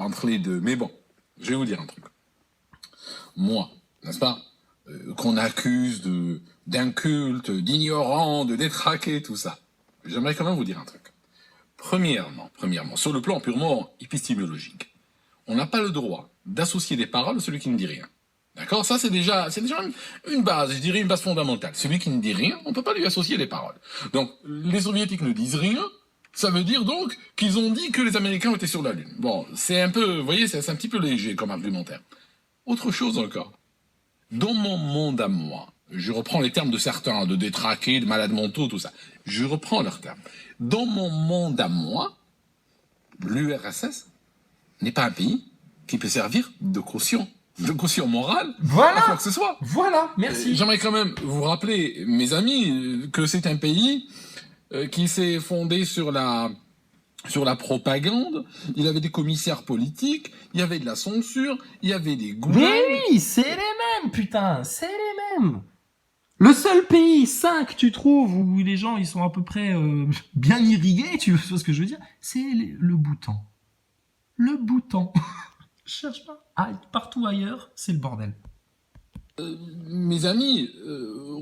entre les deux. Mais bon, je vais vous dire un truc. Moi, n'est-ce pas, qu'on accuse d'inculte, d'ignorant, de détraqué, tout ça. J'aimerais quand même vous dire un truc. Premièrement, sur le plan purement épistémologique, on n'a pas le droit d'associer des paroles à celui qui ne dit rien. D'accord? Ça, c'est déjà une base, je dirais une base fondamentale. Celui qui ne dit rien, on ne peut pas lui associer les paroles. Donc, les soviétiques ne disent rien, ça veut dire donc qu'ils ont dit que les Américains étaient sur la Lune. Bon, c'est un peu, vous voyez, c'est un petit peu léger comme argumentaire. Autre chose encore. Dans mon monde à moi, je reprends les termes de certains, de détraqués, de malades mentaux, tout ça. Je reprends leurs termes. Dans mon monde à moi, l'URSS n'est pas un pays qui peut servir de caution morale Voilà. à quoi que ce soit. Voilà, merci. J'aimerais quand même vous rappeler, mes amis, que c'est un pays qui s'est fondé sur la propagande. Il y avait des commissaires politiques, il y avait de la censure, il y avait des goulags. Mais oui, c'est les mêmes, putain, c'est les mêmes. Le seul pays 5, tu trouves, où les gens ils sont à peu près bien irrigués, tu vois ce que je veux dire, c'est le Bhoutan. Le Bhoutan. Je cherche pas. Ah, partout ailleurs, c'est le bordel. Mes amis,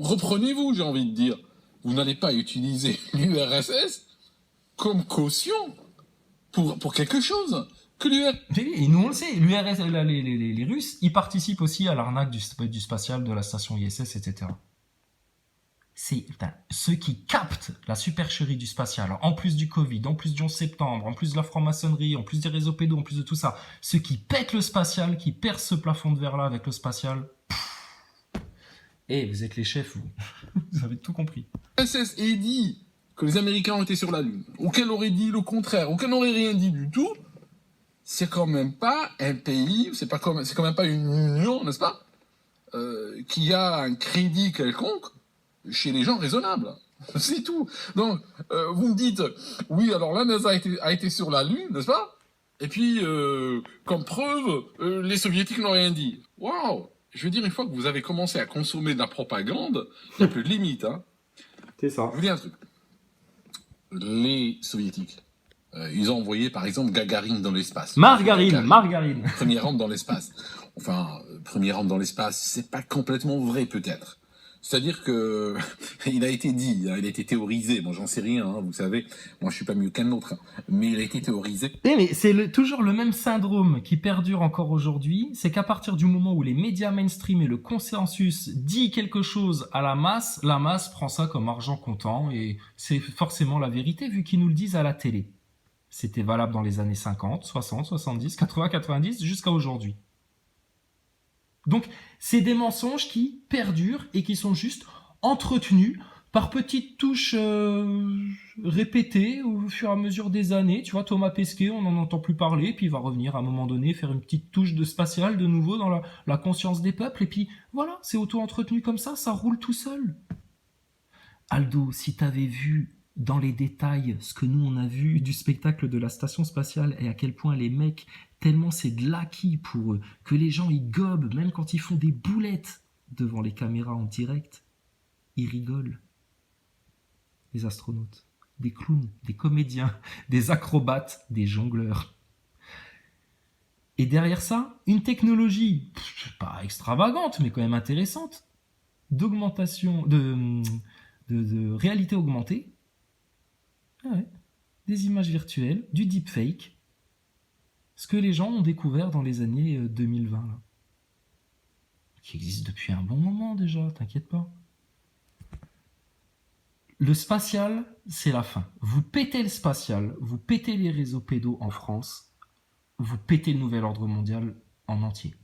reprenez-vous, j'ai envie de dire. Vous n'allez pas utiliser l'URSS comme caution pour quelque chose. Que Et nous on le sait, l'URSS, les Russes, ils participent aussi à l'arnaque du spatial de la station ISS, etc. C'est ceux qui captent la supercherie du spatial, en plus du Covid, en plus du 11 septembre, en plus de la franc-maçonnerie, en plus des réseaux pédos, en plus de tout ça, ceux qui pètent le spatial, qui percent ce plafond de verre là avec le spatial. Vous êtes les chefs, vous. Vous avez tout compris. L'URSS ait dit que les Américains ont été sur la Lune, ou qu'elle aurait dit le contraire, ou qu'elle n'aurait rien dit du tout, c'est quand même pas un pays, c'est quand même pas une union, n'est-ce pas, qui a un crédit quelconque chez les gens raisonnables. C'est tout. Donc, vous me dites, oui, alors la NASA a été sur la Lune, n'est-ce pas? Et puis, comme preuve, les Soviétiques n'ont rien dit. Waouh! Je veux dire, une fois que vous avez commencé à consommer de la propagande, il n'y a plus de limite, hein. C'est ça. Je vous dis un truc. Les Soviétiques, ils ont envoyé, par exemple, Gagarine dans l'espace. Margarine. Premier homme dans l'espace. Enfin, premier homme dans l'espace, c'est pas complètement vrai, peut-être. C'est-à-dire que il a été dit, hein, il a été théorisé. Bon, j'en sais rien, hein, vous savez. Moi, je suis pas mieux qu'un autre, hein, mais il a été théorisé. Mais c'est toujours le même syndrome qui perdure encore aujourd'hui. C'est qu'à partir du moment où les médias mainstream et le consensus dit quelque chose à la masse prend ça comme argent comptant et c'est forcément la vérité vu qu'ils nous le disent à la télé. C'était valable dans les années 50, 60, 70, 80, 90 jusqu'à aujourd'hui. Donc, c'est des mensonges qui perdurent et qui sont juste entretenus par petites touches répétées au fur et à mesure des années. Tu vois, Thomas Pesquet, on n'en entend plus parler, puis il va revenir à un moment donné, faire une petite touche de spatial de nouveau dans la conscience des peuples, et puis voilà, c'est auto-entretenu comme ça roule tout seul. Aldo, si t'avais vu dans les détails ce que nous on a vu du spectacle de la station spatiale et à quel point les mecs, tellement c'est de l'acquis pour eux, que les gens ils gobent, même quand ils font des boulettes devant les caméras en direct, ils rigolent. Les astronautes, des clowns, des comédiens, des acrobates, des jongleurs. Et derrière ça, une technologie, pas extravagante, mais quand même intéressante, d'augmentation, de réalité augmentée, des images virtuelles, du deepfake, ce que les gens ont découvert dans les années 2020, là. Qui existe depuis un bon moment déjà, t'inquiète pas. Le spatial, c'est la fin. Vous pétez le spatial, vous pétez les réseaux pédos en France, vous pétez le nouvel ordre mondial en entier.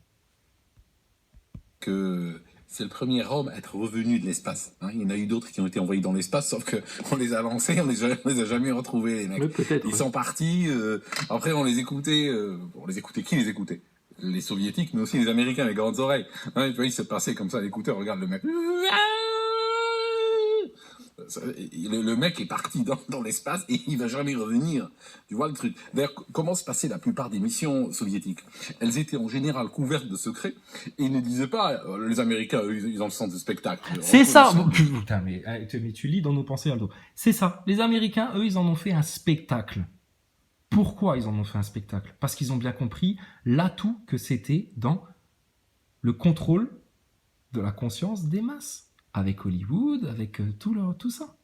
Que c'est le premier homme à être revenu de l'espace. Hein. Il y en a eu d'autres qui ont été envoyés dans l'espace, sauf qu'on les a lancés, on les a jamais retrouvés, les mecs. Ils sont partis, après on les écoutait, qui les écoutait? Les Soviétiques, mais aussi les Américains, les grandes oreilles. Hein, tu vois, ils se passaient comme ça, l'écouteur, regarde le mec. Le mec est parti dans l'espace et il va jamais revenir. Tu vois le truc. D'ailleurs, comment se passaient la plupart des missions soviétiques? Elles étaient en général couvertes de secrets et ils ne disaient pas, les Américains, eux, ils ont le sens du spectacle. C'est ça. Putain, mais tu lis dans nos pensées, Aldo. C'est ça. Les Américains, eux, ils en ont fait un spectacle. Pourquoi ils en ont fait un spectacle? Parce qu'ils ont bien compris l'atout que c'était dans le contrôle de la conscience des masses. Avec Hollywood, avec tout ça.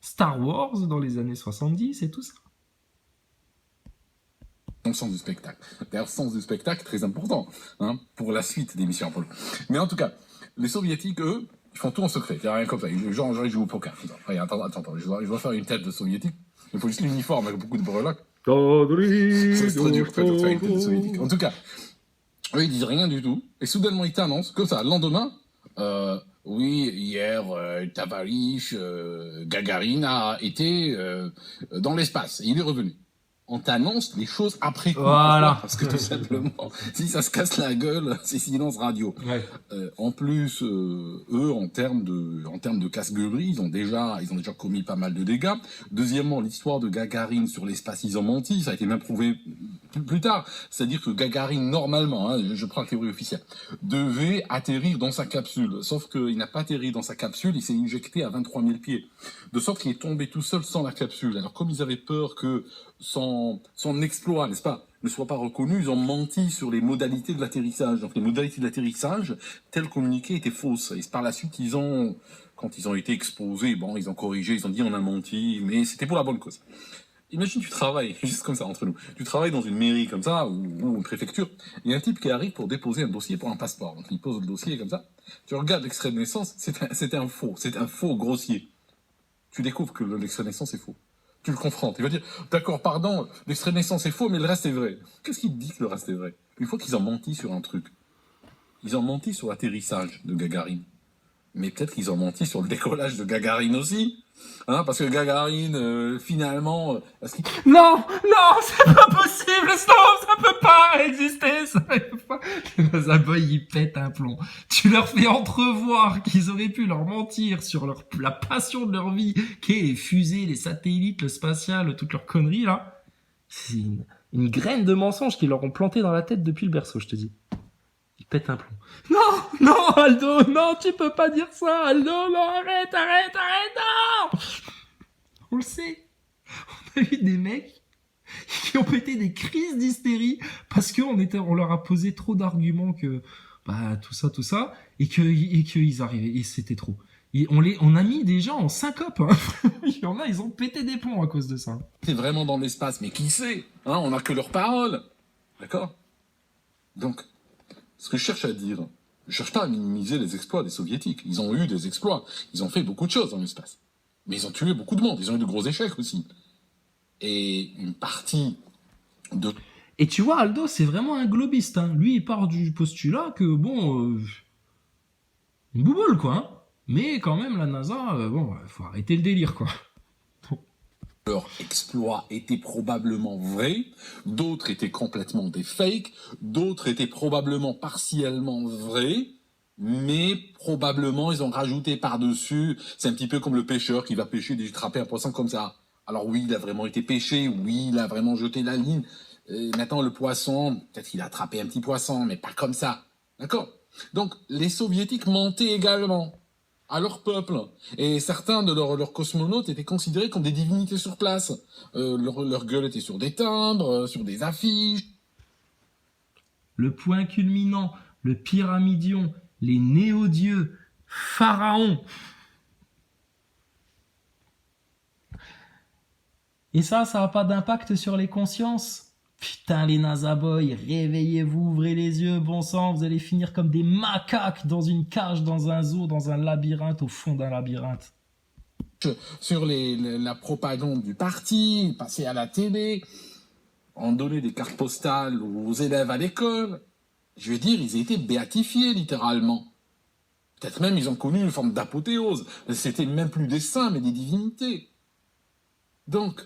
Star Wars dans les années 70 et tout ça. Dans le sens du spectacle. D'ailleurs, sens du spectacle, très important, hein, pour la suite des missions Apollo. Mais en tout cas, les soviétiques, eux, ils font tout en secret. Il n'y a rien comme ça. Genre, ils jouent au poker. Attends, je dois faire une tête de soviétique. Il faut juste l'uniforme avec beaucoup de breloques. C'est trop dur de faire une tête de soviétique. En tout cas, eux, ils disent rien du tout. Et soudainement, ils t'annoncent, comme ça, le lendemain, oui, hier, Tavares, Gagarine a été dans l'espace. Et il est revenu. On t'annonce les choses après coup. Voilà. Parce que tout simplement, si ça se casse la gueule, c'est silence radio. Ouais. En plus, eux, en termes de casse-gueulerie, ils ont déjà commis pas mal de dégâts. Deuxièmement, l'histoire de Gagarine sur l'espace, ils ont menti. Ça a été même prouvé plus tard. C'est-à-dire que Gagarine, normalement, hein, je prends la théorie officielle, devait atterrir dans sa capsule. Sauf qu'il n'a pas atterri dans sa capsule, il s'est injecté à 23 000 pieds. De sorte qu'il est tombé tout seul sans la capsule. Alors, comme ils avaient peur que son exploit, n'est-ce pas, ne soit pas reconnu, ils ont menti sur les modalités de l'atterrissage. Donc les modalités de l'atterrissage, telles communiquées, étaient fausses. Et par la suite, quand ils ont été exposés, bon, ils ont corrigé, ils ont dit on a menti, mais c'était pour la bonne cause. Imagine, tu travailles, juste comme ça, entre nous, tu travailles dans une mairie comme ça, ou une préfecture, il y a un type qui arrive pour déposer un dossier pour un passeport. Donc il pose le dossier comme ça, tu regardes l'extrait de naissance, c'est un faux grossier. Tu découvres que l'extrait de naissance est faux. Tu le confrontes. Il va dire, d'accord, pardon, l'extrait de naissance est faux, mais le reste est vrai. Qu'est-ce qu'il dit que le reste est vrai? Une fois qu'ils ont menti sur un truc. Ils ont menti sur l'atterrissage de Gagarine. Mais peut-être qu'ils ont menti sur le décollage de Gagarine aussi. Hein, parce que Gagarine, finalement... Non, c'est pas possible, ça peut pas exister, ça peut pas. Le NASA Boy, il pète un plomb. Tu leur fais entrevoir qu'ils auraient pu leur mentir sur la passion de leur vie, qui est les fusées, les satellites, le spatial, toutes leurs conneries, là. C'est une graine de mensonge qu'ils leur ont planté dans la tête depuis le berceau, je te dis. Il pète un plomb. Non, Aldo, non, tu peux pas dire ça, Aldo, non, arrête, non! On le sait. On a eu des mecs qui ont pété des crises d'hystérie parce on leur a posé trop d'arguments que, bah, tout ça, et qu'ils arrivaient, et c'était trop. Et on a mis des gens en syncope, hein. Il y en a, ils ont pété des plombs à cause de ça. C'est vraiment dans l'espace, mais qui sait, hein, on n'a que leurs paroles. D'accord? Donc, ce que je cherche à dire, je cherche pas à minimiser les exploits des soviétiques. Ils ont eu des exploits. Ils ont fait beaucoup de choses dans l'espace. Mais ils ont tué beaucoup de monde. Ils ont eu de gros échecs aussi. Et une partie de... Et tu vois, Aldo, c'est vraiment un globiste, hein. Lui, il part du postulat que, bon, une bouboule, quoi, hein. Mais quand même, la NASA, bon, faut arrêter le délire, quoi. Leurs exploits étaient probablement vrais, d'autres étaient complètement des fakes, d'autres étaient probablement partiellement vrais, mais probablement ils ont rajouté par-dessus, c'est un petit peu comme le pêcheur qui va pêcher, attraper un poisson comme ça. Alors oui, il a vraiment été pêché, oui, il a vraiment jeté la ligne. Maintenant, le poisson, peut-être qu'il a attrapé un petit poisson, mais pas comme ça. D'accord? Donc, les soviétiques mentaient également à leur peuple. Et certains de leurs cosmonautes étaient considérés comme des divinités sur place. Leur gueule était sur des timbres, sur des affiches. Le point culminant, le pyramidion, les néo-dieux, pharaons. Et ça n'a pas d'impact sur les consciences. Putain, les NASA Boys, réveillez-vous, ouvrez les yeux, bon sang, vous allez finir comme des macaques dans une cage, dans un zoo, dans un labyrinthe, au fond d'un labyrinthe. Sur la propagande du parti, passer à la télé, en donner des cartes postales aux élèves à l'école. Je veux dire, ils étaient béatifiés, littéralement. Peut-être même ils ont connu une forme d'apothéose. C'était même plus des saints, mais des divinités. Donc,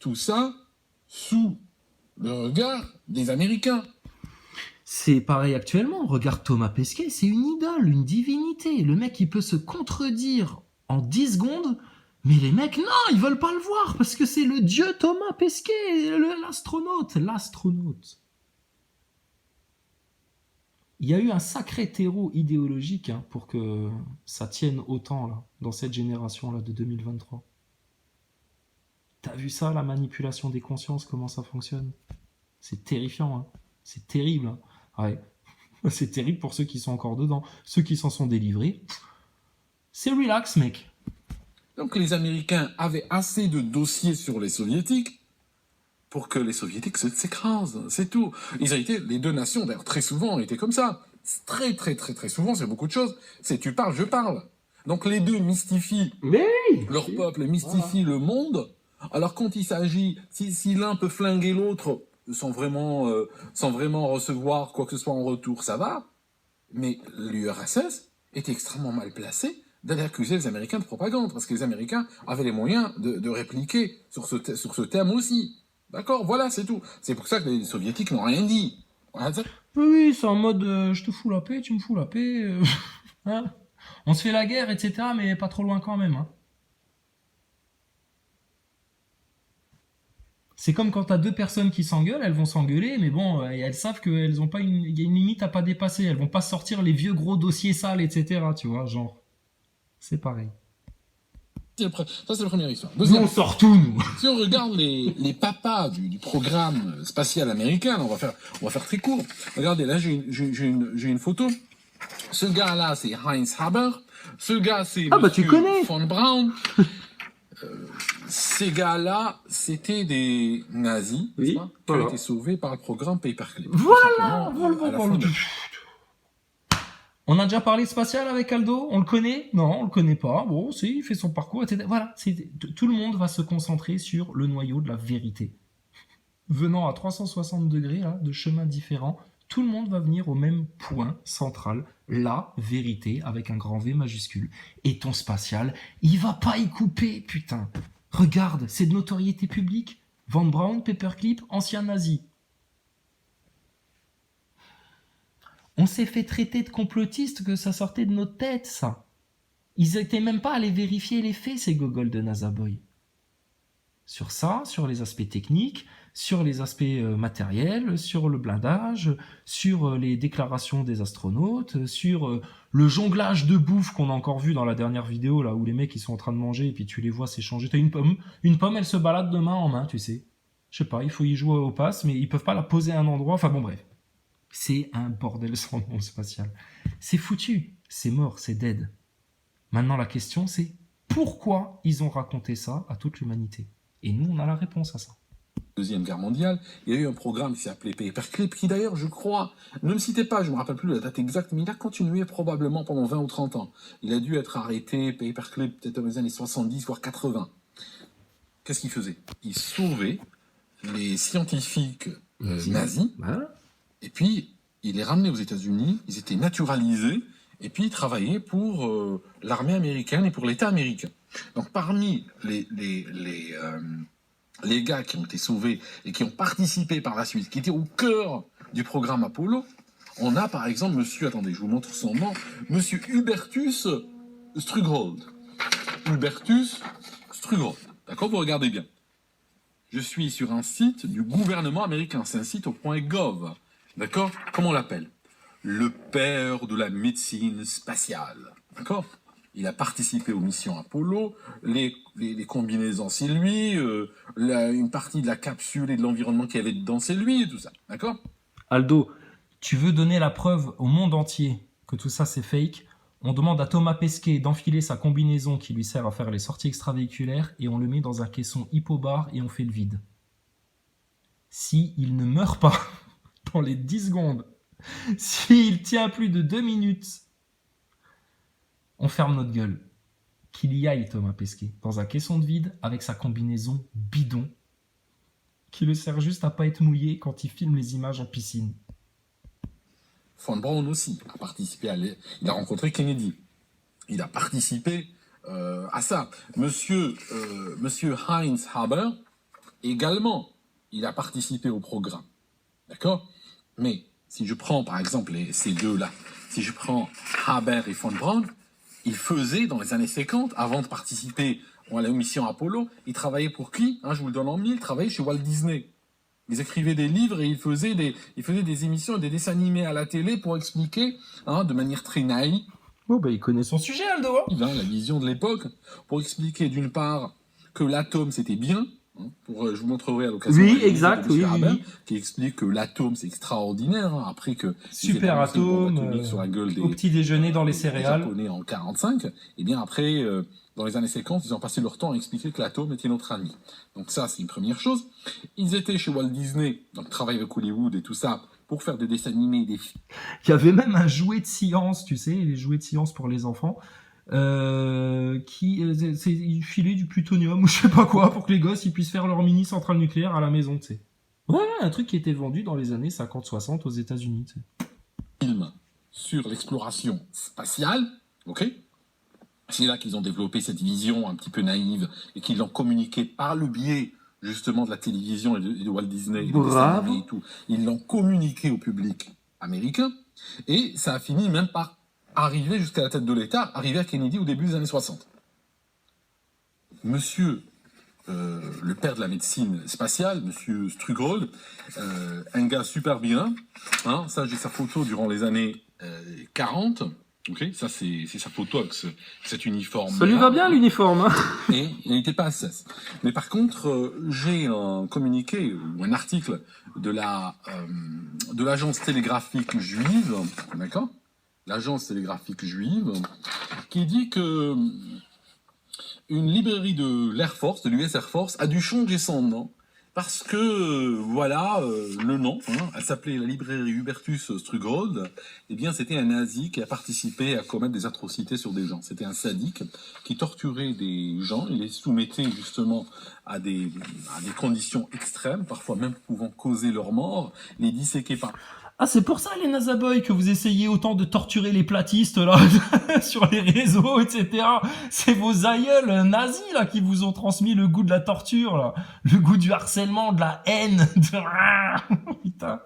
tout ça sous le regard des Américains. C'est pareil actuellement. Regarde Thomas Pesquet, c'est une idole, une divinité. Le mec, il peut se contredire en 10 secondes, mais les mecs, non, ils veulent pas le voir parce que c'est le dieu Thomas Pesquet, l'astronaute. Il y a eu un sacré terreau idéologique, hein, pour que ça tienne autant là, dans cette génération là de 2023. T'as vu ça, la manipulation des consciences, comment ça fonctionne? C'est terrifiant, hein. C'est terrible, hein. Ouais. C'est terrible pour ceux qui sont encore dedans. Ceux qui s'en sont délivrés, c'est relax, mec. Donc les Américains avaient assez de dossiers sur les Soviétiques pour que les Soviétiques s'écrasent, c'est tout. Ils ont été, les deux nations, d'ailleurs très souvent, ont été comme ça. Très souvent, c'est beaucoup de choses. C'est tu parles, je parle. Donc les deux mystifient leur peuple, mystifient le monde. Alors quand il s'agit, si l'un peut flinguer l'autre sans vraiment recevoir quoi que ce soit en retour, ça va. Mais l'URSS est extrêmement mal placé d'aller accuser les Américains de propagande, parce que les Américains avaient les moyens de répliquer sur ce thème aussi. D'accord, voilà, c'est tout. C'est pour ça que les Soviétiques n'ont rien dit. Voilà, oui, c'est en mode je te fous la paix, tu me fous la paix. Hein, on se fait la guerre, etc., mais pas trop loin quand même. Hein. C'est comme quand t'as deux personnes qui s'engueulent, elles vont s'engueuler, mais bon, elles savent qu'elles ont pas il y a une limite à pas dépasser. Elles vont pas sortir les vieux gros dossiers sales, etc., tu vois, genre. C'est pareil. ça, c'est la première histoire. Nous, on sort tout, nous. Si on regarde les papas du programme spatial américain, on va faire très court. Regardez, là, j'ai une photo. Ce gars-là, c'est Heinz Haber. Ce gars, c'est tu connais. von Braun. Ces gars-là, c'était des nazis, oui, qui ont été sauvés par le programme Paperclip. Voilà. On a déjà parlé spatial avec Aldo. On le connaît? Non, on le connaît pas. Bon, si, il fait son parcours, etc. Voilà, tout le monde va se concentrer sur le noyau de la vérité. Venant à 360 degrés là, de chemins différents, tout le monde va venir au même point central, la vérité avec un grand V majuscule. Et ton spatial, il va pas y couper, putain. Regarde, c'est de notoriété publique. Von Braun, Paperclip, ancien nazi. On s'est fait traiter de complotistes que ça sortait de nos têtes, ça. Ils étaient même pas allés vérifier les faits, ces gogoles de NASA Boy. Sur ça, sur les aspects techniques, sur les aspects matériels, sur le blindage, sur les déclarations des astronautes, sur le jonglage de bouffe qu'on a encore vu dans la dernière vidéo, là où les mecs ils sont en train de manger et puis tu les vois s'échanger. T'as une pomme, elle se balade de main en main, tu sais. Je sais pas, il faut y jouer au pass, mais ils peuvent pas la poser à un endroit. Enfin bon, bref. C'est un bordel sans nom spatial. C'est foutu, c'est mort, c'est dead. Maintenant la question c'est pourquoi ils ont raconté ça à toute l'humanité? Et nous on a la réponse à ça. Deuxième Guerre mondiale, il y a eu un programme qui s'appelait Paperclip, qui d'ailleurs, je crois, ne me citez pas, je me rappelle plus la date exacte, mais il a continué probablement pendant 20 ou 30 ans. Il a dû être arrêté, Paperclip, peut-être dans les années 70, voire 80. Qu'est-ce qu'il faisait? Il sauvait les scientifiques nazis, et puis il les ramenait aux États-Unis, ils étaient naturalisés, et puis ils travaillaient pour l'armée américaine et pour l'État américain. Donc parmi les gars qui ont été sauvés et qui ont participé par la suite, qui étaient au cœur du programme Apollo, on a par exemple monsieur, attendez, je vous montre son nom, monsieur Hubertus Strughold. Hubertus Strughold. D'accord, vous regardez bien. Je suis sur un site du gouvernement américain, c'est un site au .gov. D'accord? Comment on l'appelle? Le père de la médecine spatiale. D'accord? Il a participé aux missions Apollo, les combinaisons, c'est lui, une partie de la capsule et de l'environnement qu'il y avait dedans, c'est lui, et tout ça. D'accord? Aldo, tu veux donner la preuve au monde entier que tout ça c'est fake? On demande à Thomas Pesquet d'enfiler sa combinaison qui lui sert à faire les sorties extravéhiculaires et on le met dans un caisson hypobar et on fait le vide. Si il ne meurt pas dans les 10 secondes, s'il tient plus de 2 minutes, on ferme notre gueule. Qu'il y aille, Thomas Pesquet, dans un caisson de vide avec sa combinaison bidon qui le sert juste à pas être mouillé quand il filme les images en piscine. Von Braun aussi a participé il a rencontré Kennedy. Il a participé à ça. Monsieur Heinz Haber, également, il a participé au programme. D'accord? Mais si je prends par exemple ces deux-là, si je prends Haber et von Braun, ils faisaient dans les années 50, avant de participer à la mission Apollo, ils travaillaient pour qui? Je vous le donne en mille, ils travaillaient chez Walt Disney. Ils écrivaient des livres et ils faisaient des émissions et des dessins animés à la télé pour expliquer, de manière très naïve. Oh il connaît son sujet, Aldo. La vision de l'époque, pour expliquer d'une part que l'atome c'était bien, Je vous montrerai à l'occasion. Oui, exact, oui, oui. Qui explique que l'atome c'est extraordinaire. Après que super atome sur la gueule au petit déjeuner dans les des céréales. Japonais en 45. Et bien après, dans les années 50, ils ont passé leur temps à expliquer que l'atome était notre ami. Donc ça, c'est une première chose. Ils étaient chez Walt Disney, donc travaillent avec Hollywood et tout ça, pour faire des dessins animés, des films. Il y avait même un jouet de science, tu sais, les jouets de science pour les enfants. Il filait du plutonium ou je sais pas quoi pour que les gosses ils puissent faire leur mini centrale nucléaire à la maison, tu sais. Ouais, un truc qui était vendu dans les années 50-60 aux États-Unis, tu sais. Film sur l'exploration spatiale, ok. C'est là qu'ils ont développé cette vision un petit peu naïve et qu'ils l'ont communiqué par le biais justement de la télévision et de Walt Disney et tout. Ils l'ont communiqué au public américain et ça a fini même par arriver jusqu'à la tête de l'État, arriver à Kennedy au début des années 60. Monsieur, le père de la médecine spatiale, monsieur Strugold, un gars super bien, hein, ça j'ai sa photo durant les années 40, ok, ça c'est sa photo avec cet uniforme. Ça lui va bien l'uniforme. Hein. Et il n'était pas SS. Mais par contre, j'ai un communiqué ou un article de l'agence télégraphique juive, d'accord, l'agence télégraphique juive, qui dit que une librairie de l'Air Force, de l'US Air Force, a dû changer son nom parce que, voilà, le nom, hein, elle s'appelait la librairie Hubertus Strugold, eh bien c'était un nazi qui a participé à commettre des atrocités sur des gens. C'était un sadique qui torturait des gens, il les soumettait justement à des conditions extrêmes, parfois même pouvant causer leur mort, les disséquait par... Ah, c'est pour ça, les Nazaboys, que vous essayez autant de torturer les platistes, là, sur les réseaux, etc. C'est vos aïeuls nazis, là, qui vous ont transmis le goût de la torture, là. Le goût du harcèlement, de la haine, putain.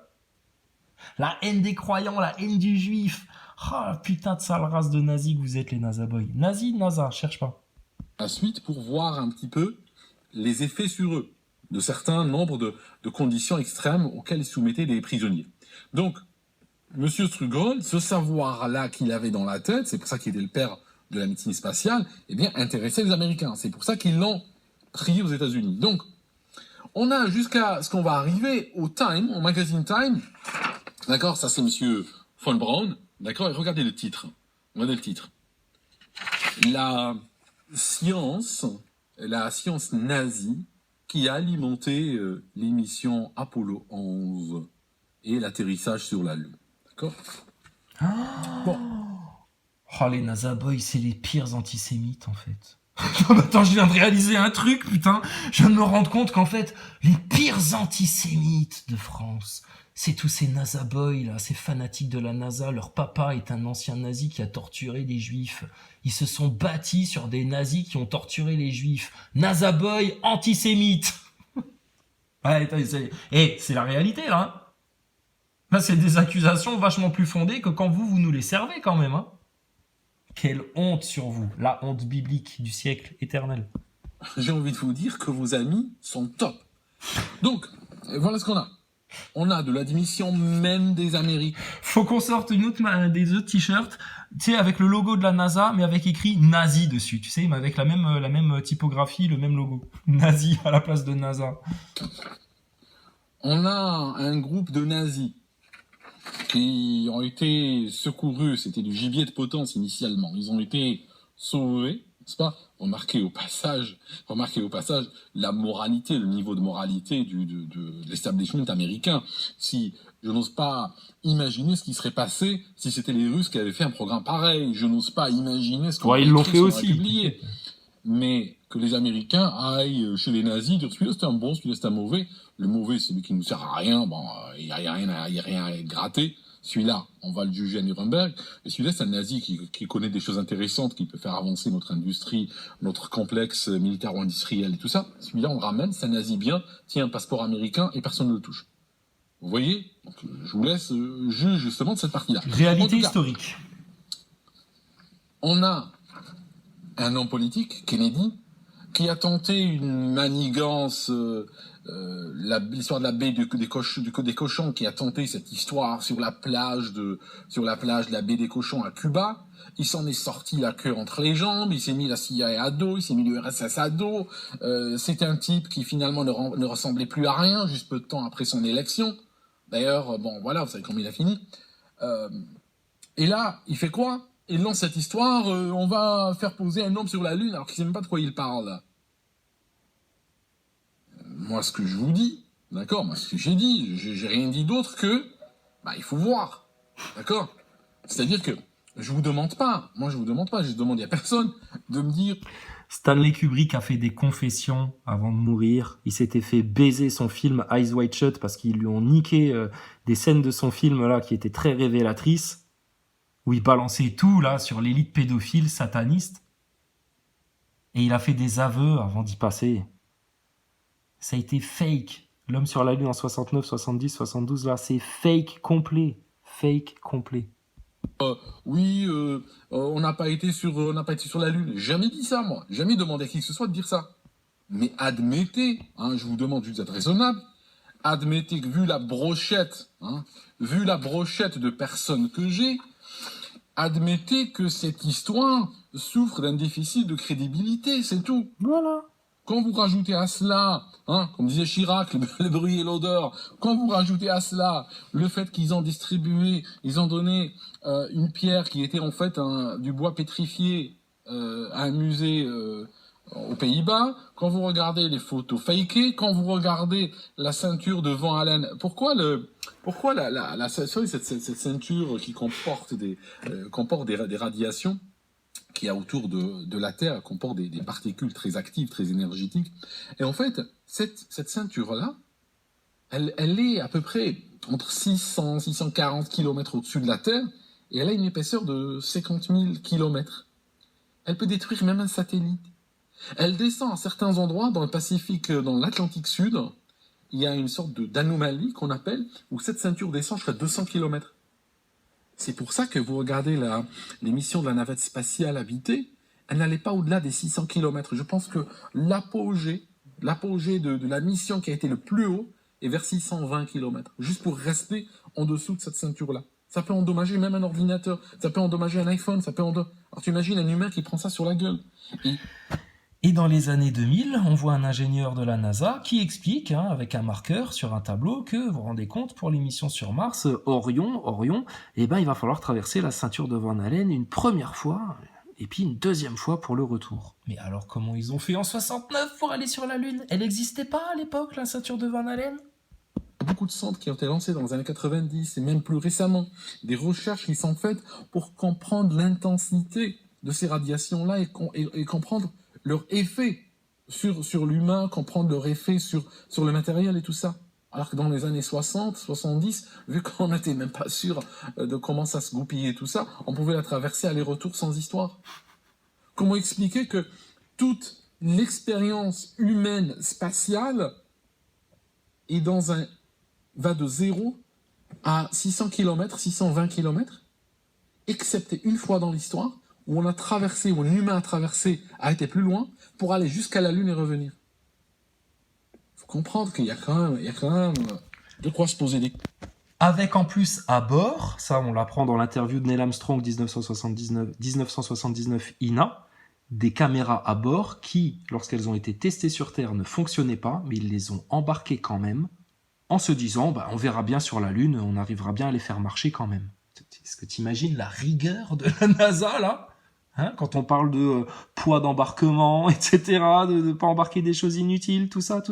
La haine des croyants, la haine du juif. Ah, putain de sale race de nazis que vous êtes, les Nazaboys. Nazis, Nasa, cherche pas. Ensuite, pour voir un petit peu les effets sur eux de certains nombres de conditions extrêmes auxquelles ils soumettaient les prisonniers. Donc, monsieur Strugold, ce savoir-là qu'il avait dans la tête, c'est pour ça qu'il était le père de la médecine spatiale, eh bien, intéressait les Américains. C'est pour ça qu'ils l'ont pris aux États-Unis. Donc, on a jusqu'à ce qu'on va arriver au Time, au magazine Time. D'accord, ça c'est monsieur von Braun. D'accord, et regardez le titre. Regardez le titre. La science nazie qui a alimenté l'émission Apollo 11 et l'atterrissage sur la Lune. D'accord ? Bon. Oh, les Nazaboys, c'est les pires antisémites, en fait. Non, mais attends, je viens de réaliser un truc, putain. Je viens de me rendre compte qu'en fait, les pires antisémites de France, c'est tous ces Nazaboys, là, ces fanatiques de la NASA. Leur papa est un ancien nazi qui a torturé des juifs. Ils se sont bâtis sur des nazis qui ont torturé les juifs. Nazaboy antisémite. Ouais, c'est la réalité, là. Hein. Là, c'est des accusations vachement plus fondées que quand vous nous les servez, quand même, hein. Quelle honte sur vous, la honte biblique du siècle éternel. J'ai envie de vous dire que vos amis sont top. Donc, voilà ce qu'on a. On a de l'admission même des Américains. Faut qu'on sorte des autres t-shirts, tu sais, avec le logo de la NASA, mais avec écrit nazi dessus, tu sais, mais avec la même typographie, le même logo. Nazi à la place de NASA. On a un groupe de nazis qui ont été secourus, c'était du gibier de potence initialement. Ils ont été sauvés, n'est-ce pas ? Remarquez au passage la moralité, le niveau de moralité de l'establishment américain. Si je n'ose pas imaginer ce qui serait passé si c'était les Russes qui avaient fait un programme pareil. Je n'ose pas imaginer ce qu'on ils l'ont fait aussi. Publié. Mais que les Américains aillent chez les nazis, dire celui-là c'est un bon, celui-là c'est un mauvais. Le mauvais, c'est celui qui nous sert à rien. Bon, il y a rien à gratter. Celui-là, on va le juger à Nuremberg. Et celui-là, c'est un nazi qui connaît des choses intéressantes, qui peut faire avancer notre industrie, notre complexe militaro-industriel et tout ça. Celui-là, on le ramène, c'est un nazi bien, tient un passeport américain et personne ne le touche. Vous voyez ? Donc, je vous laisse juger justement de cette partie-là. Réalité historique. On a un homme politique, Kennedy, qui a tenté une manigance, l'histoire de la baie des cochons, qui a tenté cette histoire sur la plage de la baie des cochons à Cuba. Il s'en est sorti la queue entre les jambes, il s'est mis la CIA à dos, il s'est mis l'URSS à dos. C'est un type qui finalement ne ressemblait plus à rien, juste peu de temps après son élection. D'ailleurs, bon voilà, vous savez comment il a fini. Et là, il fait quoi? Il lance cette histoire, on va faire poser un homme sur la Lune, alors qu'il sait même pas de quoi il parle. Moi, ce que je vous dis, d'accord, moi, ce que j'ai dit, j'ai rien dit d'autre que, il faut voir, d'accord? C'est-à-dire que, je vous demande pas, je demande à personne de me dire... Stanley Kubrick a fait des confessions avant de mourir. Il s'était fait baiser son film Eyes Wide Shut parce qu'ils lui ont niqué des scènes de son film là qui étaient très révélatrices, où il balançait tout là sur l'élite pédophile sataniste. Et il a fait des aveux avant d'y passer. Ça a été fake. L'homme sur la Lune en 69, 70, 72, là, c'est fake complet. Fake complet. Oui, on n'a pas été sur la Lune. Jamais dit ça, moi. Jamais demandé à qui que ce soit de dire ça. Mais admettez, je vous demande juste d'être raisonnable, admettez que vu la brochette de personnes que j'ai, admettez que cette histoire souffre d'un déficit de crédibilité, c'est tout. Voilà. Quand vous rajoutez à cela, comme disait Chirac, le bruit et l'odeur, quand vous rajoutez à cela le fait qu'ils ont distribué, ils ont donné une pierre qui était en fait du bois pétrifié à un musée aux Pays-Bas, quand vous regardez les photos fakées, quand vous regardez la ceinture de Van Allen, pourquoi cette ceinture qui comporte des radiations qui a autour de la Terre comporte des particules très actives, très énergétiques. Et en fait, cette ceinture-là, elle est à peu près entre 600, 640 km au-dessus de la Terre, et elle a une épaisseur de 50 000 km. Elle peut détruire même un satellite. Elle descend à certains endroits dans le Pacifique, dans l'Atlantique Sud. Il y a une sorte d'anomalie qu'on appelle, où cette ceinture descend jusqu'à 200 km. C'est pour ça que vous regardez l'émission de la navette spatiale habitée, elle n'allait pas au-delà des 600 km. Je pense que l'apogée de la mission qui a été le plus haut est vers 620 km, juste pour rester en dessous de cette ceinture-là. Ça peut endommager même un ordinateur, ça peut endommager un iPhone, Alors tu imagines un humain qui prend ça sur la gueule. Et dans les années 2000, on voit un ingénieur de la NASA qui explique, avec un marqueur sur un tableau, que vous vous rendez compte, pour les missions sur Mars, Orion, il va falloir traverser la ceinture de Van Allen une première fois, et puis une deuxième fois pour le retour. Mais alors comment ils ont fait en 69 pour aller sur la Lune? Elle n'existait pas à l'époque, la ceinture de Van Allen? Beaucoup de centres qui ont été lancés dans les années 90, et même plus récemment, des recherches qui sont faites pour comprendre l'intensité de ces radiations-là et comprendre leur effet sur l'humain, comprendre leur effet sur le matériel et tout ça. Alors que dans les années 60, 70, vu qu'on n'était même pas sûr de comment ça se goupillait tout ça, on pouvait la traverser aller-retour sans histoire. Comment expliquer que toute l'expérience humaine spatiale va de 0 à 600 km, 620 km, excepté une fois dans l'histoire, où un humain a traversé, a été plus loin, pour aller jusqu'à la Lune et revenir. Il faut comprendre qu'il y a quand même de quoi se poser des... Avec en plus à bord, ça on l'apprend dans l'interview de Neil Armstrong 1979 INA, des caméras à bord qui, lorsqu'elles ont été testées sur Terre, ne fonctionnaient pas, mais ils les ont embarquées quand même, en se disant, on verra bien sur la Lune, on arrivera bien à les faire marcher quand même. Est-ce que tu imagines la rigueur de la NASA, là ? Quand on parle de poids d'embarquement, etc., de ne pas embarquer des choses inutiles, tout ça.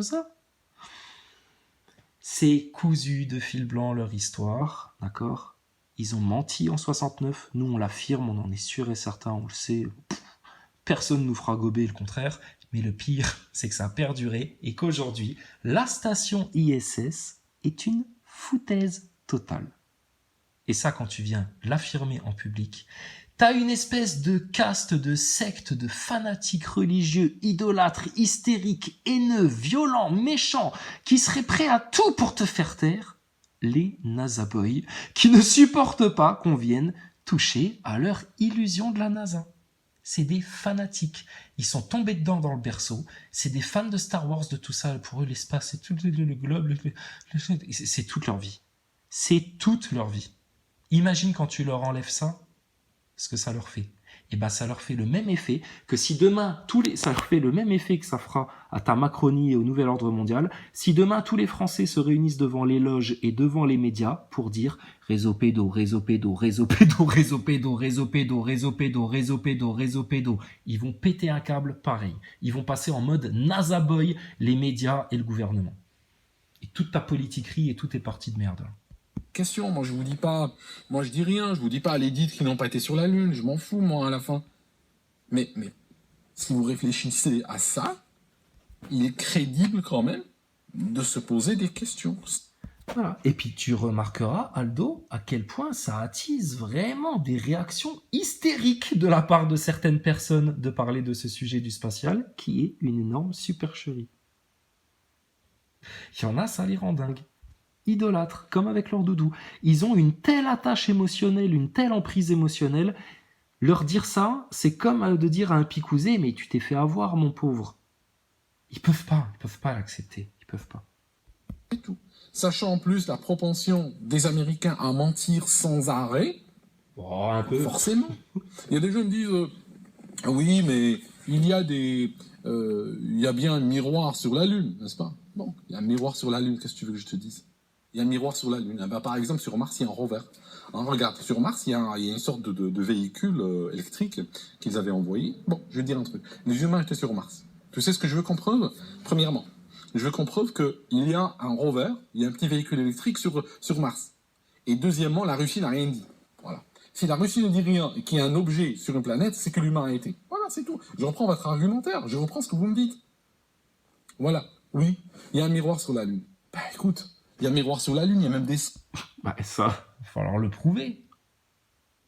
C'est cousu de fil blanc leur histoire, d'accord ? Ils ont menti en 69, nous on l'affirme, on en est sûr et certain, on le sait. Personne nous fera gober le contraire, mais le pire, c'est que ça a perduré et qu'aujourd'hui, la station ISS est une foutaise totale. Et ça, quand tu viens l'affirmer en public, t'as une espèce de caste, de secte, de fanatiques religieux, idolâtres, hystériques, haineux, violents, méchants, qui seraient prêts à tout pour te faire taire, les NASA Boys, qui ne supportent pas qu'on vienne toucher à leur illusion de la NASA. c'est des fanatiques. Ils sont tombés dedans dans le berceau. C'est des fans de Star Wars, de tout ça. Pour eux, l'espace, c'est tout le globe. C'est toute leur vie. C'est toute leur vie. Imagine quand tu leur enlèves ça, ce que ça leur fait. Et ben, ça leur fait le même effet que si demain, ça leur fait le même effet que ça fera à ta Macronie et au nouvel ordre mondial, si demain tous les Français se réunissent devant les loges et devant les médias pour dire réseau pédo, réseau pédo, réseau pédo, réseau pédo, réseau pédo, réseau pédo, réseau pédo, réseau pédo, ils vont péter un câble pareil. Ils vont passer en mode NASA boy, les médias et le gouvernement. Et toute ta politiquerie et tout est parti de merde. Question, moi je vous dis pas, moi je dis rien, je vous dis pas les dites qui n'ont pas été sur la Lune, je m'en fous moi à la fin. Mais si vous réfléchissez à ça, il est crédible quand même de se poser des questions. Voilà. Et puis tu remarqueras, Aldo, à quel point ça attise vraiment des réactions hystériques de la part de certaines personnes de parler de ce sujet du spatial, qui est une énorme supercherie. Il y en a, ça les rend dingues. Idolâtres, comme avec leur doudou. Ils ont une telle attache émotionnelle, une telle emprise émotionnelle. Leur dire ça, c'est comme de dire à un picousé, mais tu t'es fait avoir, mon pauvre. Ils peuvent pas l'accepter. Ils peuvent pas. Et tout. Sachant en plus la propension des Américains à mentir sans arrêt, Oh, un peu. forcément. Il y a des gens qui disent oui, mais il y a bien un miroir sur la Lune, n'est-ce pas? Bon, il y a un miroir sur la Lune, qu'est-ce que tu veux que je te dise? Il y a un miroir sur la Lune. Ah ben, par exemple, sur Mars, il y a un rover. Hein, regarde, sur Mars, il y a une sorte de véhicule électrique qu'ils avaient envoyé. Bon, je vais te dire un truc. Les humains étaient sur Mars. Tu sais ce que je veux qu'on preuve? Premièrement, je veux qu'on preuve qu'il y a un rover, il y a un petit véhicule électrique sur Mars. Et deuxièmement, la Russie n'a rien dit. Voilà. Si la Russie ne dit rien et qu'il y a un objet sur une planète, c'est que l'humain a été. Voilà, c'est tout. Je reprends votre argumentaire, je reprends ce que vous me dites. Voilà. Oui, il y a un miroir sur la Lune. Bah écoute, il y a un miroir sur la Lune, il y a même des... Bah ça, il va falloir le prouver.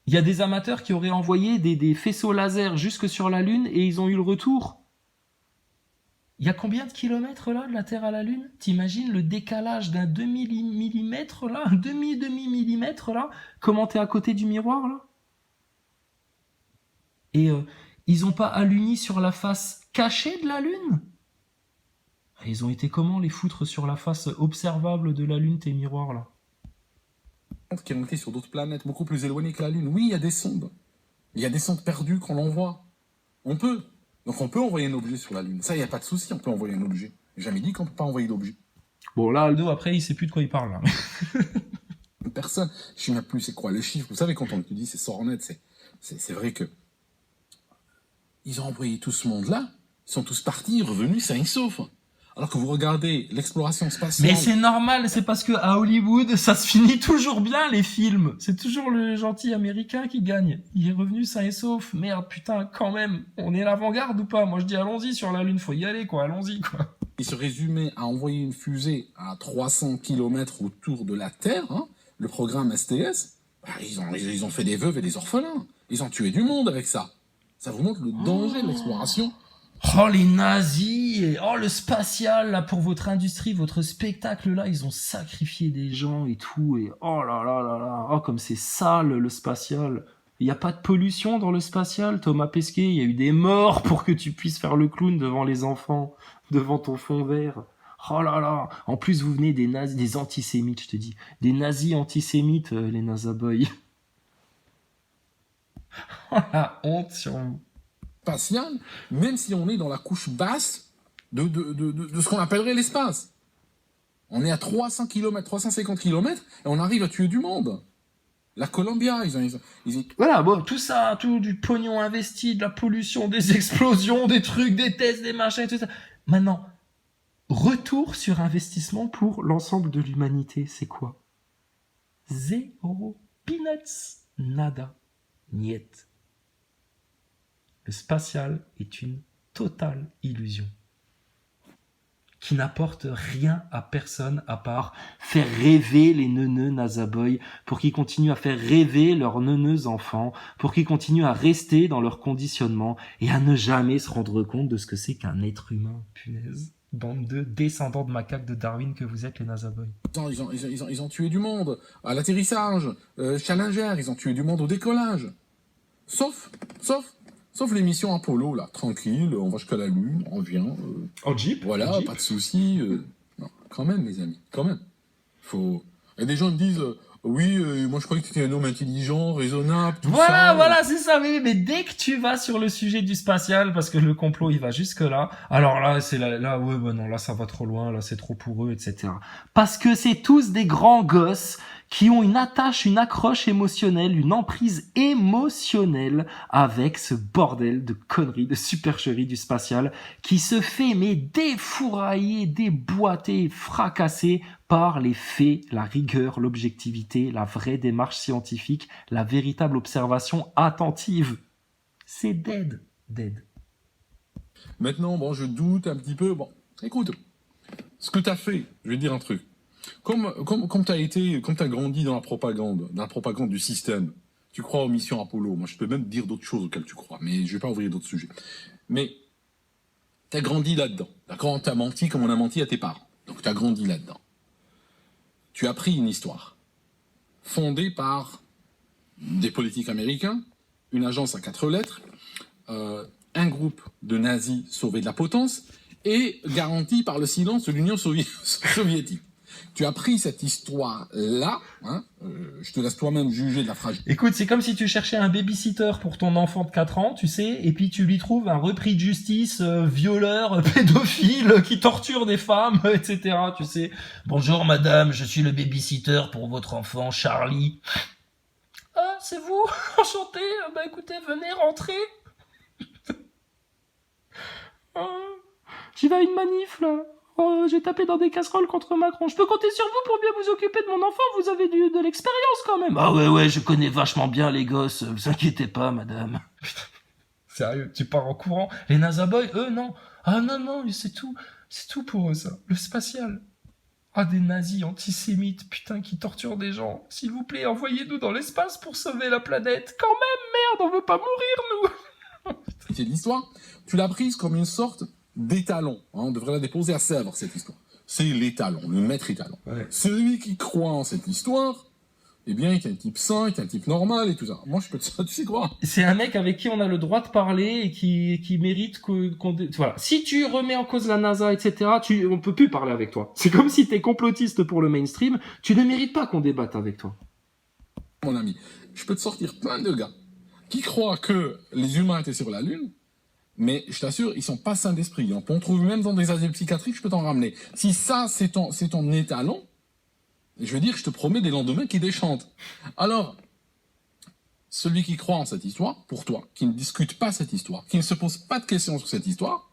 Il y a des amateurs qui auraient envoyé des faisceaux laser jusque sur la Lune et ils ont eu le retour. Il y a combien de kilomètres là de la Terre à la Lune? T'imagines le décalage d'un demi-millimètre là, un demi-millimètre là? Comment t'es à côté du miroir là? Et ils ont pas aluni sur la face cachée de la Lune? Ils ont été comment les foutre sur la face observable de la Lune, tes miroirs là? Qui ont été sur d'autres planètes beaucoup plus éloignées que la Lune. Oui, il y a des sondes. Il y a des sondes perdues qu'on envoie. On peut. Donc on peut envoyer un objet sur la Lune. Ça, il n'y a pas de souci, on peut envoyer un objet. J'ai jamais dit qu'on ne peut pas envoyer d'objet. Bon, là, Aldo, après, il sait plus de quoi il parle. Là. Personne. Je ne sais même plus c'est quoi le chiffre. Vous savez, quand on te dit c'est Sornet, c'est vrai que ils ont envoyé tout ce monde-là. Ils sont tous partis, revenus, sains et saufs. Alors que vous regardez l'exploration spatiale... Mais c'est normal, c'est parce que à Hollywood, ça se finit toujours bien, les films. C'est toujours le gentil américain qui gagne. Il est revenu sain et sauf. Merde, putain, quand même. On est l'avant-garde ou pas? Moi, je dis allons-y sur la Lune, faut y aller, quoi. Allons-y, quoi. Il se résumait à envoyer une fusée à 300 km autour de la Terre, hein, le programme STS. Bah, ils ont fait des veuves et des orphelins. Ils ont tué du monde avec ça. Ça vous montre le danger de l'exploration. Oh, les nazis, et oh, le spatial, là, pour votre industrie, votre spectacle, là, ils ont sacrifié des gens et tout, et oh là là là là, oh, comme c'est sale, le spatial. Il n'y a pas de pollution dans le spatial, Thomas Pesquet, il y a eu des morts pour que tu puisses faire le clown devant les enfants, devant ton fond vert. Oh là là, en plus, vous venez des nazis, des antisémites, je te dis. Des nazis antisémites, les nazaboys. Oh, la honte sur vous. Spatiale, même si on est dans la couche basse de ce qu'on appellerait l'espace. On est à 300 km, 350 km, et on arrive à tuer du monde. La Columbia, ils... Voilà, bon, tout ça, tout du pognon investi, de la pollution, des explosions, des trucs, des tests, des machins, tout ça. Maintenant, retour sur investissement pour l'ensemble de l'humanité, c'est quoi? Zéro. Peanuts. Nada. Niet. Le spatial est une totale illusion qui n'apporte rien à personne à part faire rêver les neuneux nazaboys pour qu'ils continuent à faire rêver leurs neuneux enfants, pour qu'ils continuent à rester dans leur conditionnement et à ne jamais se rendre compte de ce que c'est qu'un être humain, punaise. Bande de descendants de macaques de Darwin que vous êtes, les nazaboys. Ils ont tué du monde à l'atterrissage, Challenger, ils ont tué du monde au décollage. Sauf Sauf l'émission Apollo, là, tranquille, on va jusqu'à la Lune, on revient. En Jeep. Voilà, en Jeep. pas de soucis. Non, quand même, mes amis, quand même. Faut... Et des gens me disent, oui, moi je croyais que tu étais un homme intelligent, raisonnable, tout ça. Voilà, c'est ça. Mais dès que tu vas sur le sujet du spatial, parce que le complot, il va jusque là. Alors là, ouais, non, là, ça va trop loin, là, c'est trop pour eux, etc. Parce que c'est tous des grands gosses qui ont une attache, une accroche émotionnelle, une emprise émotionnelle avec ce bordel de conneries, de supercherie du spatial qui se fait, mais défourailler, déboîter, fracasser par les faits, la rigueur, l'objectivité, la vraie démarche scientifique, la véritable observation attentive. C'est dead. Maintenant, bon, je doute un petit peu. Bon, écoute, ce que tu as fait, je vais te dire un truc. Comme t'as grandi dans la propagande du système, tu crois aux missions Apollo. Moi, je peux même dire d'autres choses auxquelles tu crois, mais je vais pas ouvrir d'autres sujets. Mais t'as grandi là-dedans. D'accord? T'as menti comme on a menti à tes parents. Donc t'as grandi là-dedans. Tu as pris une histoire fondée par des politiques américains, une agence à 4 lettres, un groupe de nazis sauvés de la potence et garantie par le silence de l'Union soviétique. Tu as pris cette histoire-là, hein, je te laisse toi-même juger de la fragilité. Écoute, c'est comme si tu cherchais un babysitter pour ton enfant de 4 ans, tu sais, et puis tu lui trouves un repris de justice, violeur, pédophile, qui torture des femmes, etc., tu sais. Bonjour madame, je suis le babysitter pour votre enfant, Charlie. Ah, c'est vous? Enchanté. Bah écoutez, venez rentrer. J'y vais à une manif, là. Oh, j'ai tapé dans des casseroles contre Macron. Je peux compter sur vous pour bien vous occuper de mon enfant. Vous avez de l'expérience quand même. Ah ouais, je connais vachement bien les gosses. Vous inquiétez pas, madame. Putain, sérieux, tu pars en courant. Les NASA Boys, eux, non. Ah non, c'est tout pour eux, ça. Le spatial. Ah, des nazis antisémites, putain, qui torturent des gens. S'il vous plaît, envoyez-nous dans l'espace pour sauver la planète. Quand même, merde, on veut pas mourir, nous. C'est l'histoire. Tu l'as prise comme une sorte d'étalon. Hein, on devrait la déposer à Sèvres, cette histoire. C'est l'étalon, le maître étalon. Ouais. Celui qui croit en cette histoire, eh bien, il est un type sain, il est un type normal et tout ça. Moi, je peux te dire, tu sais quoi? C'est un mec avec qui on a le droit de parler et qui mérite voilà. Si tu remets en cause la NASA, etc., on peut plus parler avec toi. C'est comme si t'es complotiste pour le mainstream, tu ne mérites pas qu'on débatte avec toi. Mon ami, je peux te sortir plein de gars qui croient que les humains étaient sur la Lune, mais je t'assure, ils sont pas sains d'esprit. On trouve même dans des asiles psychiatriques, je peux t'en ramener. Si ça, c'est ton étalon, je veux dire, je te promets des lendemains qui déchantent. Alors, celui qui croit en cette histoire, pour toi, qui ne discute pas cette histoire, qui ne se pose pas de questions sur cette histoire,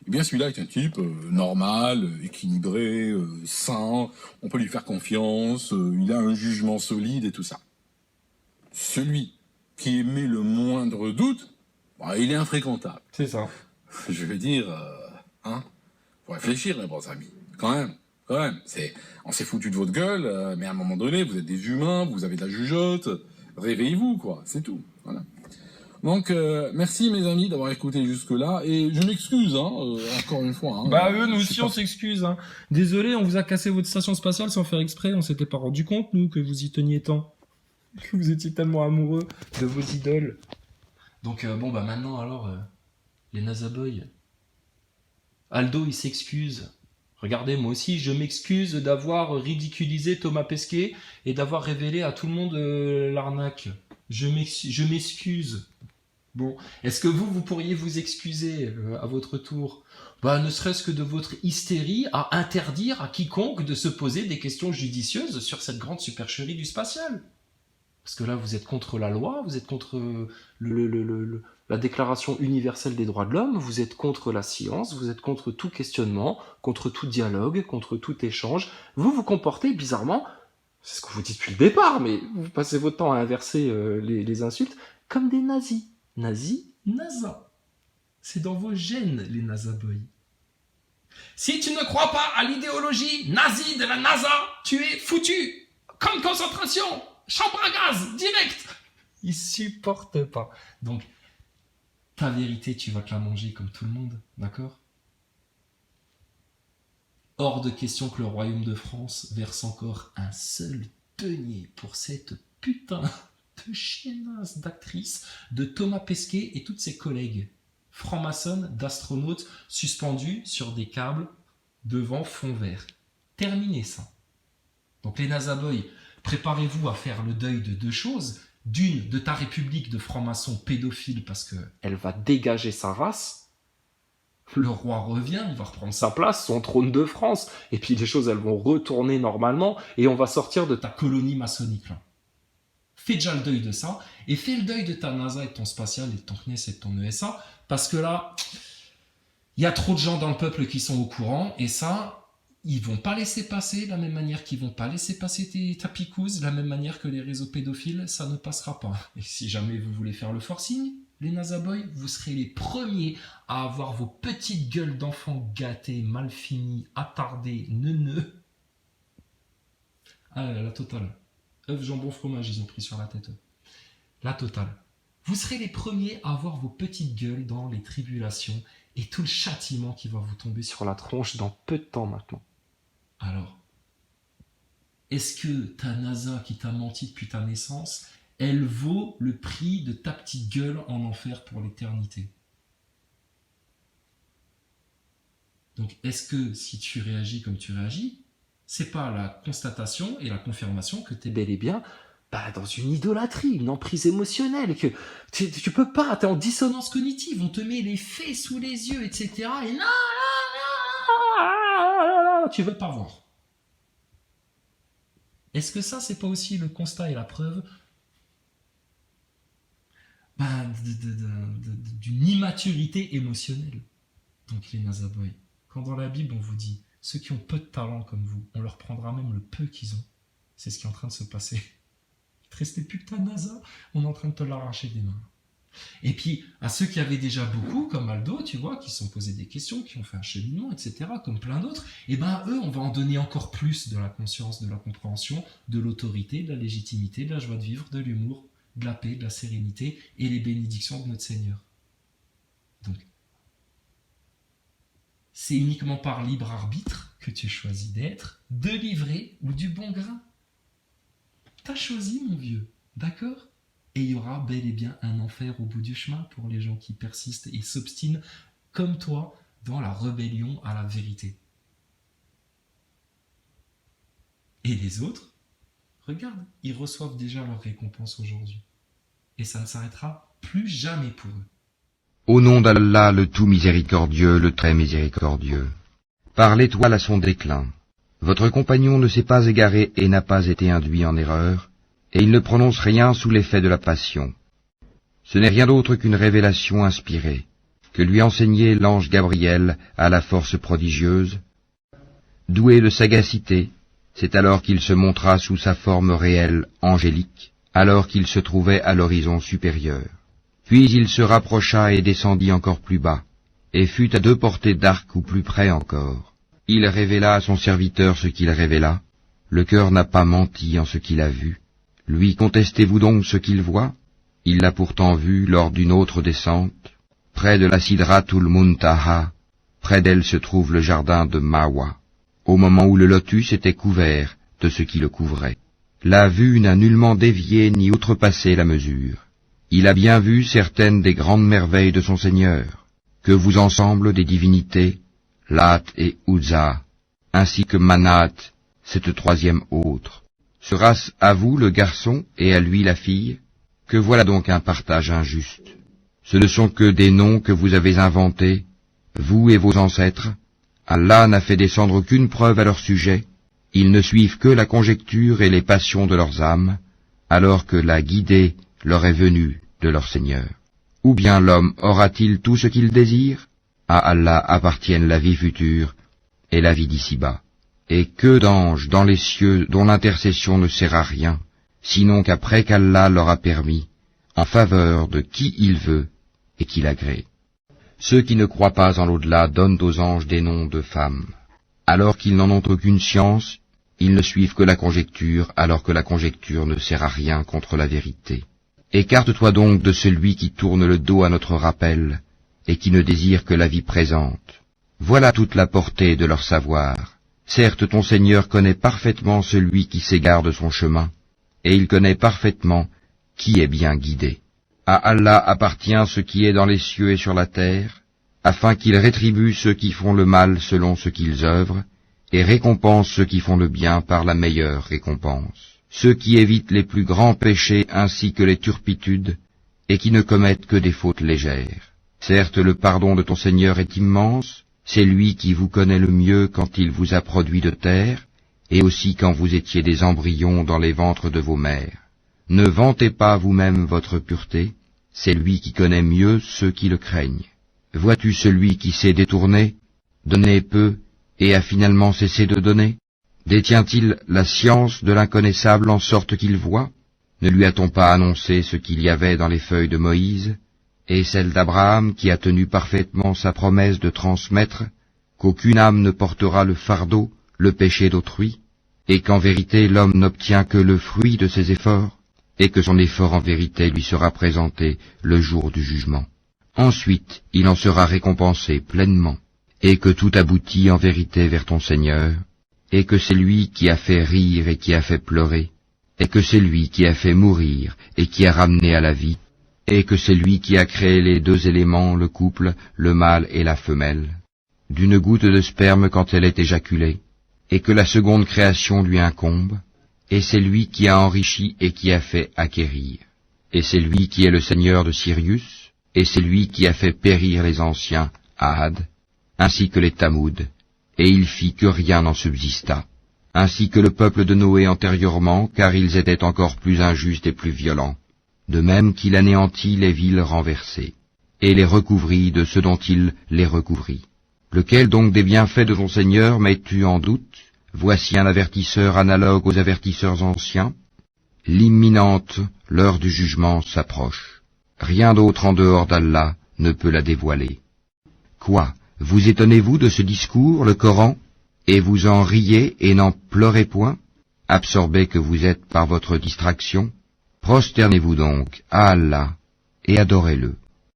eh bien, celui-là est un type normal, équilibré, sain, on peut lui faire confiance, il a un jugement solide et tout ça. Celui qui émet le moindre doute, bah, il est infréquentable. C'est ça. Je veux dire, faut réfléchir, mes bons amis. Quand même. On s'est foutu de votre gueule, mais à un moment donné, vous êtes des humains, vous avez de la jugeote, réveillez-vous, quoi, c'est tout. Voilà. Donc, merci mes amis d'avoir écouté jusque-là, et je m'excuse, encore une fois. Nous aussi on s'excuse. Désolé, on vous a cassé votre station spatiale sans faire exprès, on s'était pas rendu compte, nous, que vous y teniez tant. Que vous étiez tellement amoureux de vos idoles. Donc, maintenant, alors, les NASA Boys. Aldo, il s'excuse. Regardez, moi aussi, je m'excuse d'avoir ridiculisé Thomas Pesquet et d'avoir révélé à tout le monde l'arnaque. Je m'excuse. Bon, est-ce que vous pourriez vous excuser à votre tour? Ne serait-ce que de votre hystérie à interdire à quiconque de se poser des questions judicieuses sur cette grande supercherie du spatial. Parce que là, vous êtes contre la loi, vous êtes contre la Déclaration universelle des droits de l'homme, vous êtes contre la science, vous êtes contre tout questionnement, contre tout dialogue, contre tout échange. Vous vous comportez bizarrement, c'est ce qu'on vous dit depuis le départ, mais vous passez votre temps à inverser les insultes, comme des nazis. Nazis, NASA. C'est dans vos gènes, les NASA Boys. Si tu ne crois pas à l'idéologie nazie de la NASA, tu es foutu. Camp de concentration, chambre à gaz, direct. Ils supportent pas. Donc, ta vérité, tu vas te la manger comme tout le monde, d'accord? Hors de question que le royaume de France verse encore un seul denier pour cette putain de de chiennasse d'actrice de Thomas Pesquet et toutes ses collègues, francs-maçons d'astronautes suspendus sur des câbles devant fond vert. Terminez ça. Donc les NASA Boys, préparez-vous à faire le deuil de deux choses. D'une, de ta république de francs-maçons pédophiles parce que elle va dégager sa race. Le roi revient, il va reprendre sa place, son trône de France, et puis les choses elles vont retourner normalement et on va sortir de ta colonie maçonnique là. Fais déjà le deuil de ça et fais le deuil de ta NASA et de ton spatial et de ton CNES et de ton ESA parce que là, il y a trop de gens dans le peuple qui sont au courant et ça, ils vont pas laisser passer de la même manière qu'ils vont pas laisser passer ta picouse, de la même manière que les réseaux pédophiles, ça ne passera pas. Et si jamais vous voulez faire le forcing, les NASA Boys, vous serez les premiers à avoir vos petites gueules d'enfants gâtés, mal finis, attardés, neuneux. Ah, la totale. œufs, jambon, fromage, ils ont pris sur la tête. La totale. Vous serez les premiers à avoir vos petites gueules dans les tribulations et tout le châtiment qui va vous tomber sur la tronche dans peu de temps maintenant. Alors, est-ce que ta NASA qui t'a menti depuis ta naissance, elle vaut le prix de ta petite gueule en enfer pour l'éternité? Donc, est-ce que si tu réagis comme tu réagis, c'est pas la constatation et la confirmation que tu es bel et bien dans une idolâtrie, une emprise émotionnelle, que tu peux pas, tu es en dissonance cognitive, on te met les faits sous les yeux, etc. Et non, tu veux pas voir. Est-ce que ça, c'est pas aussi le constat et la preuve d'une immaturité émotionnelle? Donc les NASA Boys, quand dans la Bible on vous dit ceux qui ont peu de talent comme vous, on leur prendra même le peu qu'ils ont, c'est ce qui est en train de se passer. Il te restait plus que ta NASA, on est en train de te l'arracher des mains. Et puis, à ceux qui avaient déjà beaucoup, comme Aldo, tu vois, qui se sont posés des questions, qui ont fait un cheminement, etc., comme plein d'autres, et eux, on va en donner encore plus de la conscience, de la compréhension, de l'autorité, de la légitimité, de la joie de vivre, de l'humour, de la paix, de la sérénité et les bénédictions de notre Seigneur. Donc, c'est uniquement par libre arbitre que tu choisis d'être délivré ou du bon grain. T'as choisi, mon vieux, d'accord ? Et il y aura bel et bien un enfer au bout du chemin pour les gens qui persistent et s'obstinent comme toi dans la rébellion à la vérité. Et les autres, regarde, ils reçoivent déjà leur récompense aujourd'hui. Et ça ne s'arrêtera plus jamais pour eux. Au nom d'Allah, le tout miséricordieux, le très miséricordieux. Par l'étoile à son déclin. Votre compagnon ne s'est pas égaré et n'a pas été induit en erreur, et il ne prononce rien sous l'effet de la passion. Ce n'est rien d'autre qu'une révélation inspirée, que lui enseignait l'ange Gabriel à la force prodigieuse. Doué de sagacité, c'est alors qu'il se montra sous sa forme réelle, angélique, alors qu'il se trouvait à l'horizon supérieur. Puis il se rapprocha et descendit encore plus bas, et fut à 2 portées d'arc ou plus près encore. Il révéla à son serviteur ce qu'il révéla. Le cœur n'a pas menti en ce qu'il a vu. Lui contestez-vous donc ce qu'il voit? Il l'a pourtant vu lors d'une autre descente. Près de la Sidratul Muntaha, près d'elle se trouve le jardin de Mawa, au moment où le lotus était couvert de ce qui le couvrait. La vue n'a nullement dévié ni outrepassé la mesure. Il a bien vu certaines des grandes merveilles de son Seigneur, que vous ensemble des divinités, Lat et Uzza, ainsi que Manat, cette 3e autre. Sera-ce à vous le garçon et à lui la fille? Que voilà donc un partage injuste. Ce ne sont que des noms que vous avez inventés, vous et vos ancêtres. Allah n'a fait descendre aucune preuve à leur sujet. Ils ne suivent que la conjecture et les passions de leurs âmes, alors que la guidée leur est venue de leur Seigneur. Ou bien l'homme aura-t-il tout ce qu'il désire? À Allah appartiennent la vie future et la vie d'ici-bas. Et que d'anges dans les cieux dont l'intercession ne sert à rien, sinon qu'après qu'Allah leur a permis, en faveur de qui il veut et qu'il agrée. Ceux qui ne croient pas en l'au-delà donnent aux anges des noms de femmes. Alors qu'ils n'en ont aucune science, ils ne suivent que la conjecture, alors que la conjecture ne sert à rien contre la vérité. Écarte-toi donc de celui qui tourne le dos à notre rappel, et qui ne désire que la vie présente. Voilà toute la portée de leur savoir. Certes, ton Seigneur connaît parfaitement celui qui s'égare de son chemin, et il connaît parfaitement qui est bien guidé. À Allah appartient ce qui est dans les cieux et sur la terre, afin qu'il rétribue ceux qui font le mal selon ce qu'ils œuvrent, et récompense ceux qui font le bien par la meilleure récompense. Ceux qui évitent les plus grands péchés ainsi que les turpitudes, et qui ne commettent que des fautes légères. Certes, le pardon de ton Seigneur est immense, c'est lui qui vous connaît le mieux quand il vous a produit de terre, et aussi quand vous étiez des embryons dans les ventres de vos mères. Ne vantez pas vous-même votre pureté, c'est lui qui connaît mieux ceux qui le craignent. Vois-tu celui qui s'est détourné, donné peu, et a finalement cessé de donner? Détient-il la science de l'inconnaissable en sorte qu'il voit? Ne lui a-t-on pas annoncé ce qu'il y avait dans les feuilles de Moïse, et celle d'Abraham qui a tenu parfaitement sa promesse de transmettre, qu'aucune âme ne portera le fardeau, le péché d'autrui, et qu'en vérité l'homme n'obtient que le fruit de ses efforts, et que son effort en vérité lui sera présenté le jour du jugement. Ensuite, il en sera récompensé pleinement, et que tout aboutit en vérité vers ton Seigneur, et que c'est lui qui a fait rire et qui a fait pleurer, et que c'est lui qui a fait mourir et qui a ramené à la vie, et que c'est lui qui a créé les deux éléments, le couple, le mâle et la femelle, d'une goutte de sperme quand elle est éjaculée, et que la seconde création lui incombe, et c'est lui qui a enrichi et qui a fait acquérir, et c'est lui qui est le Seigneur de Sirius, et c'est lui qui a fait périr les anciens, Had, ainsi que les Tamoud, et il fit que rien n'en subsista, ainsi que le peuple de Noé antérieurement, car ils étaient encore plus injustes et plus violents, de même qu'il anéantit les villes renversées, et les recouvrit de ce dont il les recouvrit. Lequel donc des bienfaits de ton Seigneur mets-tu en doute? Voici un avertisseur analogue aux avertisseurs anciens. L'imminente, l'heure du jugement s'approche. Rien d'autre en dehors d'Allah ne peut la dévoiler. Quoi? Vous étonnez-vous de ce discours, le Coran, et vous en riez et n'en pleurez point, absorbés que vous êtes par votre distraction? Prosternez-vous donc à Allah et adorez-le.